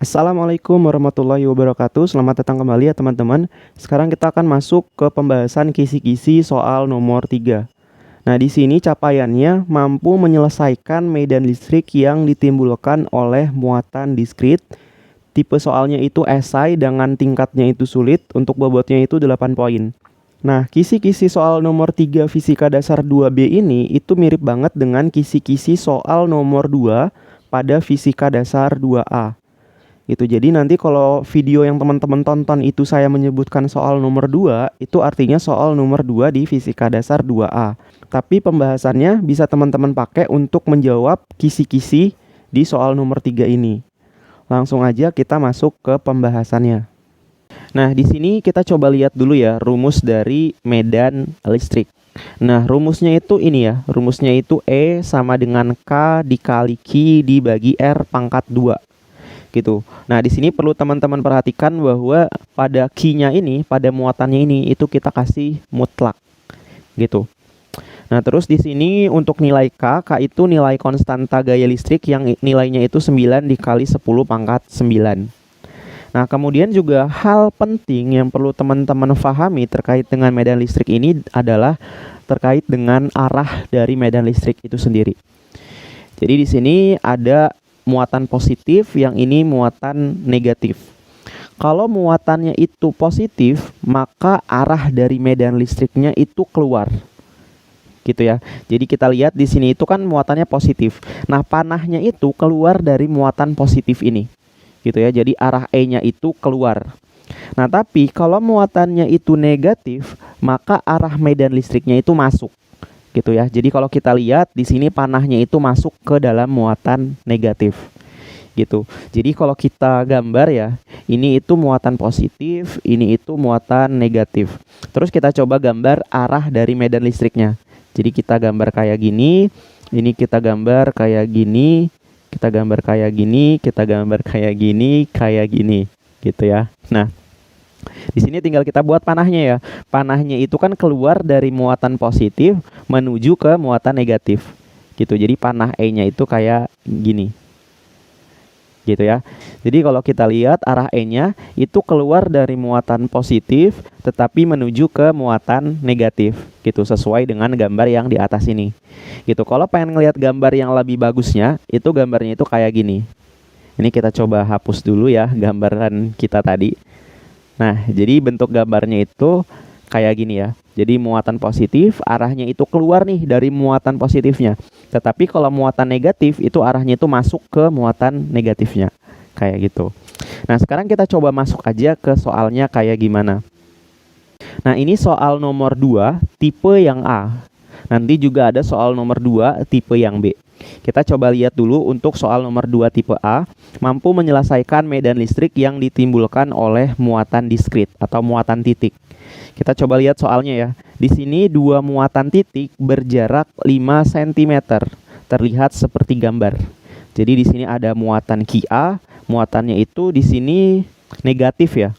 Assalamualaikum warahmatullahi wabarakatuh. Selamat datang kembali ya teman-teman. Sekarang kita akan masuk ke pembahasan kisi-kisi soal nomor 3. Nah, di sini capaiannya mampu menyelesaikan medan listrik yang ditimbulkan oleh muatan diskrit. Tipe soalnya itu esai dengan tingkatnya itu sulit. Untuk bobotnya itu 8 poin. Nah, kisi-kisi soal nomor 3 fisika dasar 2B ini itu mirip banget dengan kisi-kisi soal nomor 2 pada fisika dasar 2A. Gitu. Jadi nanti kalau video yang teman-teman tonton itu saya menyebutkan soal nomor 2, itu artinya soal nomor 2 di fisika dasar 2A. Tapi pembahasannya bisa teman-teman pakai untuk menjawab kisi-kisi di soal nomor 3 ini. Langsung aja kita masuk ke pembahasannya. Nah, di sini kita coba lihat dulu ya rumus dari medan listrik. Nah, rumusnya itu ini ya. Rumusnya itu E sama dengan K dikali Q dibagi R pangkat 2. Gitu. Nah, di sini perlu teman-teman perhatikan bahwa pada Q-nya ini, pada muatannya ini itu kita kasih mutlak. Gitu. Nah, terus di sini untuk nilai K itu nilai konstanta gaya listrik yang nilainya itu 9 dikali 10 pangkat 9. Nah, kemudian juga hal penting yang perlu teman-teman pahami terkait dengan medan listrik ini adalah terkait dengan arah dari medan listrik itu sendiri. Jadi di sini ada muatan positif, yang ini muatan negatif. Kalau muatannya itu positif, maka arah dari medan listriknya itu keluar. Gitu ya. Jadi kita lihat di sini itu kan muatannya positif. Nah, panahnya itu keluar dari muatan positif ini. Gitu ya. Jadi arah E-nya itu keluar. Nah, tapi kalau muatannya itu negatif, maka arah medan listriknya itu masuk. Gitu ya. Jadi kalau kita lihat di sini panahnya itu masuk ke dalam muatan negatif. Gitu. Jadi kalau kita gambar ya, ini itu muatan positif, ini itu muatan negatif. Terus kita coba gambar arah dari medan listriknya. Jadi kita gambar kayak gini, ini kita gambar kayak gini, kita gambar kayak gini, kita gambar kayak gini, kayak gini, gitu ya. Nah, di sini tinggal kita buat panahnya ya. Panahnya itu kan keluar dari muatan positif menuju ke muatan negatif. Gitu. Jadi panah E-nya itu kayak gini. Gitu ya. Jadi kalau kita lihat arah E-nya itu keluar dari muatan positif tetapi menuju ke muatan negatif. Gitu, sesuai dengan gambar yang di atas ini. Gitu. Kalau pengen ngelihat gambar yang lebih bagusnya, itu gambarnya itu kayak gini. Ini kita coba hapus dulu ya gambaran kita tadi. Nah, jadi bentuk gambarnya itu kayak gini ya. Jadi muatan positif arahnya itu keluar nih dari muatan positifnya. Tetapi kalau muatan negatif itu arahnya itu masuk ke muatan negatifnya. Kayak gitu. Nah, sekarang kita coba masuk aja ke soalnya kayak gimana. Nah, ini soal nomor 2 tipe yang A. Nanti juga ada soal nomor 2 tipe yang B. Kita coba lihat dulu untuk soal nomor 2 tipe A, mampu menyelesaikan medan listrik yang ditimbulkan oleh muatan diskrit atau muatan titik. Kita coba lihat soalnya ya. Di sini dua muatan titik berjarak 5 cm. Terlihat seperti gambar. Jadi di sini ada muatan QA, muatannya itu di sini negatif ya.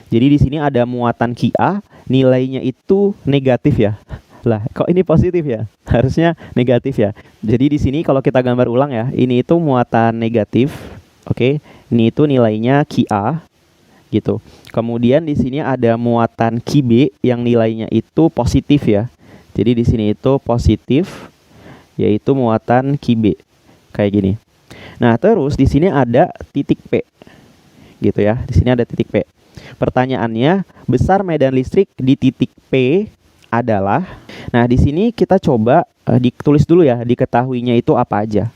Jadi di sini ada muatan QA, nilainya itu negatif ya. Lah, kok ini positif ya? Harusnya negatif ya. Jadi di sini kalau kita gambar ulang ya, ini itu muatan negatif. Oke, ini itu nilainya QA gitu. Kemudian di sini ada muatan QB yang nilainya itu positif ya. Jadi di sini itu positif yaitu muatan QB. Kayak gini. Nah, terus di sini ada titik P. Gitu ya. Di sini ada titik P. Pertanyaannya, besar medan listrik di titik P adalah. Nah, di sini kita coba ditulis dulu ya, diketahuinya itu apa aja.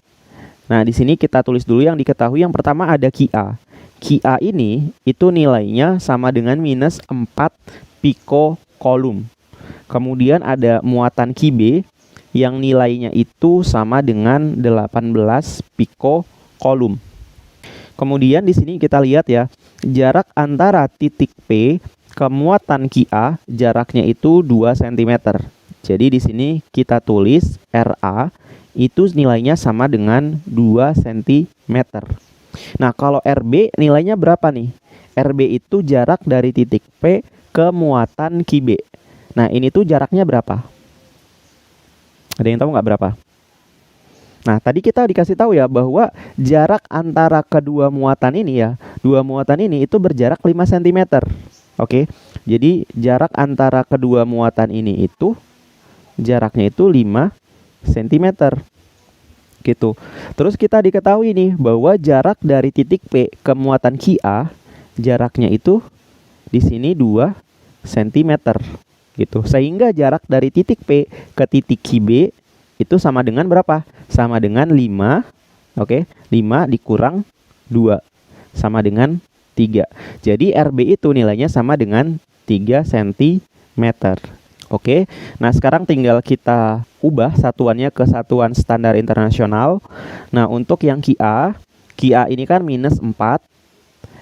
Nah, di sini kita tulis dulu yang diketahui. Yang pertama ada QA. QA ini itu nilainya sama dengan minus 4 pikocoulomb. Kemudian ada muatan QB yang nilainya itu sama dengan 18 pikocoulomb. Kemudian di sini kita lihat ya, jarak antara titik P ke muatan QA jaraknya itu 2 cm. Jadi di sini kita tulis RA itu nilainya sama dengan 2 cm. Nah, kalau RB nilainya berapa nih? RB itu jarak dari titik P ke muatan QB. Nah, ini tuh jaraknya berapa? Ada yang tahu nggak berapa? Nah, tadi kita dikasih tahu ya bahwa jarak antara kedua muatan ini ya dua muatan ini itu berjarak 5 cm. Oke. Jadi jarak antara kedua muatan ini itu jaraknya itu 5 cm. Gitu. Terus kita diketahui nih bahwa jarak dari titik P ke muatan QA jaraknya itu di sini 2 cm. Gitu. Sehingga jarak dari titik P ke titik QB itu sama dengan berapa? Sama dengan 5. Oke, 5 dikurang 2 sama dengan 3. Jadi RB itu nilainya sama dengan 3 cm. Oke, nah sekarang tinggal kita ubah satuannya ke satuan standar internasional. Nah, untuk yang QA ini kan minus 4.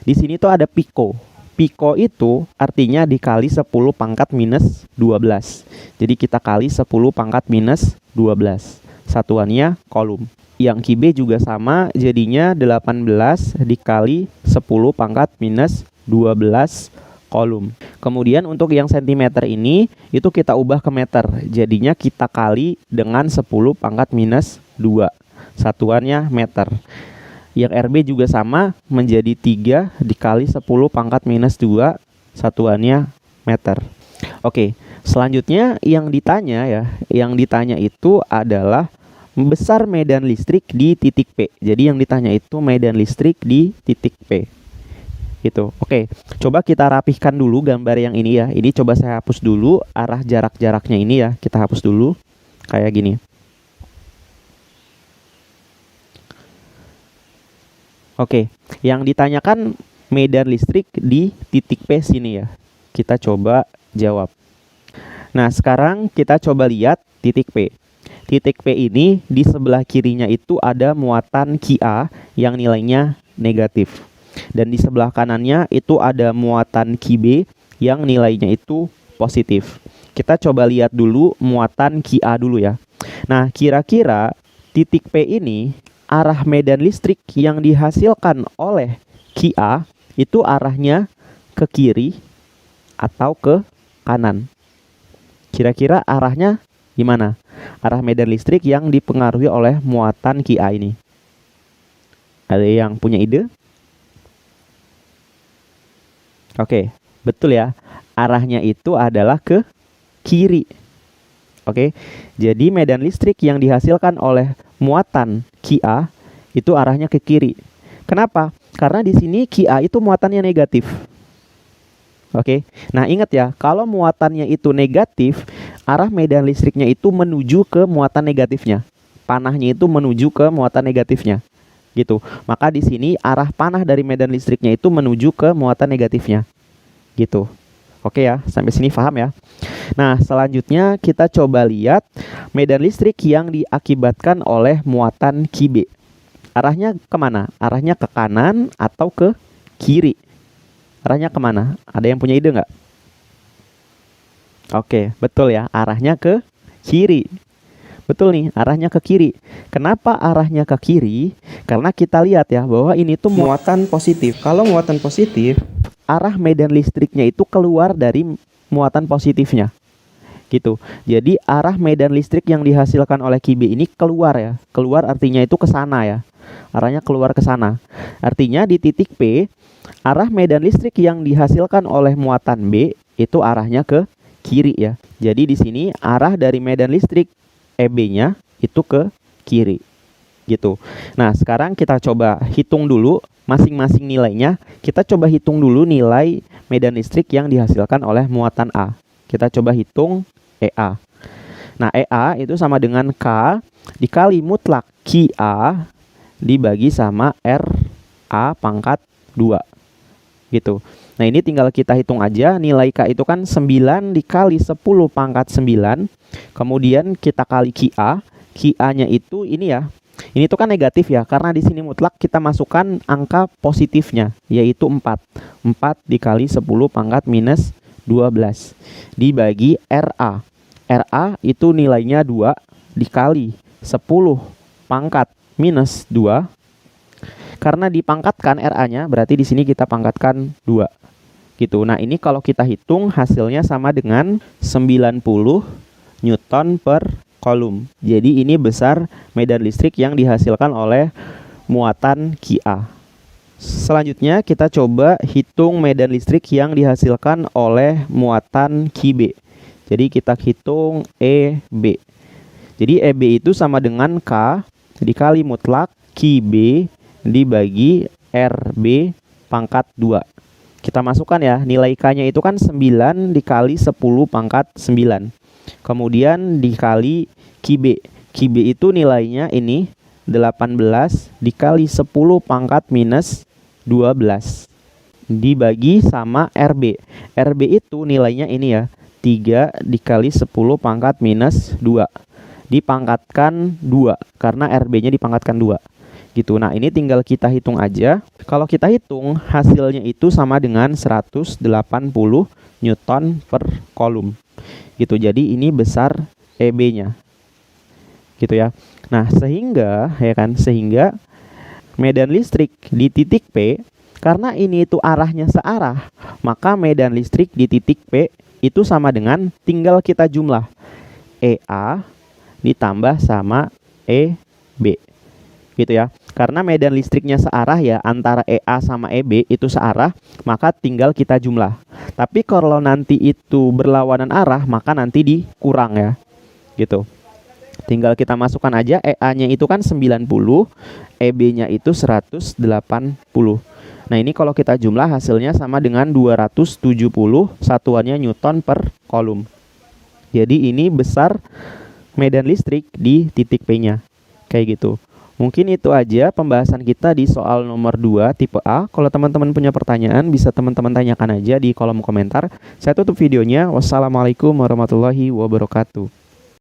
Di sini tuh ada piko. Piko itu artinya dikali 10 pangkat minus 12. Jadi kita kali 10 pangkat minus 12. Satuannya kolom. Yang QB juga sama, jadinya 18 dikali 10 pangkat minus 12 kolom. Kemudian untuk yang sentimeter ini, itu kita ubah ke meter. Jadinya kita kali dengan 10 pangkat minus 2. Satuannya meter. Yang RB juga sama, menjadi 3 dikali 10 pangkat minus 2, satuannya meter. Oke, selanjutnya yang ditanya itu adalah besar medan listrik di titik P. Jadi yang ditanya itu medan listrik di titik P. Gitu. Oke, coba kita rapihkan dulu gambar yang ini ya. Ini coba saya hapus dulu arah jarak-jaraknya ini ya. Kita hapus dulu kayak gini. Oke, yang ditanyakan medan listrik di titik P sini ya. Kita coba jawab. Nah, sekarang kita coba lihat titik P. Titik P ini di sebelah kirinya itu ada muatan QA yang nilainya negatif. Dan di sebelah kanannya itu ada muatan QB yang nilainya itu positif. Kita coba lihat dulu muatan QA dulu ya. Nah, kira-kira titik P ini arah medan listrik yang dihasilkan oleh QA itu arahnya ke kiri atau ke kanan. Kira-kira arahnya gimana? Arah medan listrik yang dipengaruhi oleh muatan QA ini. Ada yang punya ide? Oke, betul ya. Arahnya itu adalah ke kiri. Oke, jadi medan listrik yang dihasilkan oleh muatan QA itu arahnya ke kiri. Kenapa? Karena di sini QA itu muatannya negatif. Oke, nah ingat ya, kalau muatannya itu negatif, arah medan listriknya itu menuju ke muatan negatifnya. Panahnya itu menuju ke muatan negatifnya. Gitu. Maka di sini arah panah dari medan listriknya itu menuju ke muatan negatifnya. Gitu. Oke ya, sampai sini paham ya. Nah, selanjutnya kita coba lihat medan listrik yang diakibatkan oleh muatan QB. Arahnya kemana? Arahnya ke kanan atau ke kiri? Arahnya kemana? Ada yang punya ide nggak? Oke, betul ya. Arahnya ke kiri. Betul nih, arahnya ke kiri. Kenapa arahnya ke kiri? Karena kita lihat ya, bahwa ini tuh muatan positif. Kalau muatan positif, arah medan listriknya itu keluar dari muatan positifnya. Gitu. Jadi arah medan listrik yang dihasilkan oleh QB ini keluar ya. Keluar artinya itu ke sana ya. Arahnya keluar ke sana. Artinya di titik P, arah medan listrik yang dihasilkan oleh muatan B itu arahnya ke kiri ya. Jadi di sini arah dari medan listrik EB-nya itu ke kiri. Gitu. Nah, sekarang kita coba hitung dulu masing-masing nilainya. Kita coba hitung dulu nilai medan listrik yang dihasilkan oleh muatan A. Kita coba hitung EA. Nah, EA itu sama dengan K dikali mutlak QA dibagi sama RA pangkat 2. Gitu. Nah, ini tinggal kita hitung aja. Nilai K itu kan 9 dikali 10 pangkat 9. Kemudian kita kali QA. QA-nya itu ini ya. Ini tuh kan negatif ya, karena di sini mutlak kita masukkan angka positifnya, yaitu 4. 4 dikali 10 pangkat minus 12 dibagi RA. RA itu nilainya 2 dikali 10 pangkat minus 2. Karena dipangkatkan RA-nya, berarti di sini kita pangkatkan 2. Gitu. Nah, ini kalau kita hitung hasilnya sama dengan 90 Newton per kolom. Jadi ini besar medan listrik yang dihasilkan oleh muatan QA. Selanjutnya kita coba hitung medan listrik yang dihasilkan oleh muatan QB. Jadi kita hitung EB. Jadi EB itu sama dengan K dikali mutlak QB dibagi RB pangkat 2. Kita masukkan ya, nilai K-nya itu kan 9 dikali 10 pangkat 9. Kemudian dikali QB. QB itu nilainya ini 18 dikali 10 pangkat minus 12 dibagi sama RB. RB itu nilainya ini ya, 3 dikali 10 pangkat minus 2 dipangkatkan 2 karena RB-nya dipangkatkan 2 gitu. Nah, ini tinggal kita hitung aja. Kalau kita hitung hasilnya itu sama dengan 180 Newton per kolom gitu. Jadi ini besar EB-nya gitu ya. Nah, sehingga medan listrik di titik P, karena ini itu arahnya searah, maka medan listrik di titik P itu sama dengan, tinggal kita jumlah EA ditambah sama EB gitu ya. Karena medan listriknya searah ya, antara EA sama EB itu searah, maka tinggal kita jumlah. Tapi kalau nanti itu berlawanan arah, maka nanti dikurang ya gitu. Tinggal kita masukkan aja, EA-nya itu kan 90, EB-nya itu 180. Nah, ini kalau kita jumlah hasilnya sama dengan 270, satuannya Newton per kolom. Jadi ini besar medan listrik di titik P-nya. Kayak gitu. Mungkin itu aja pembahasan kita di soal nomor 2 tipe A. Kalau teman-teman punya pertanyaan, bisa teman-teman tanyakan aja di kolom komentar. Saya tutup videonya. Wassalamualaikum warahmatullahi wabarakatuh.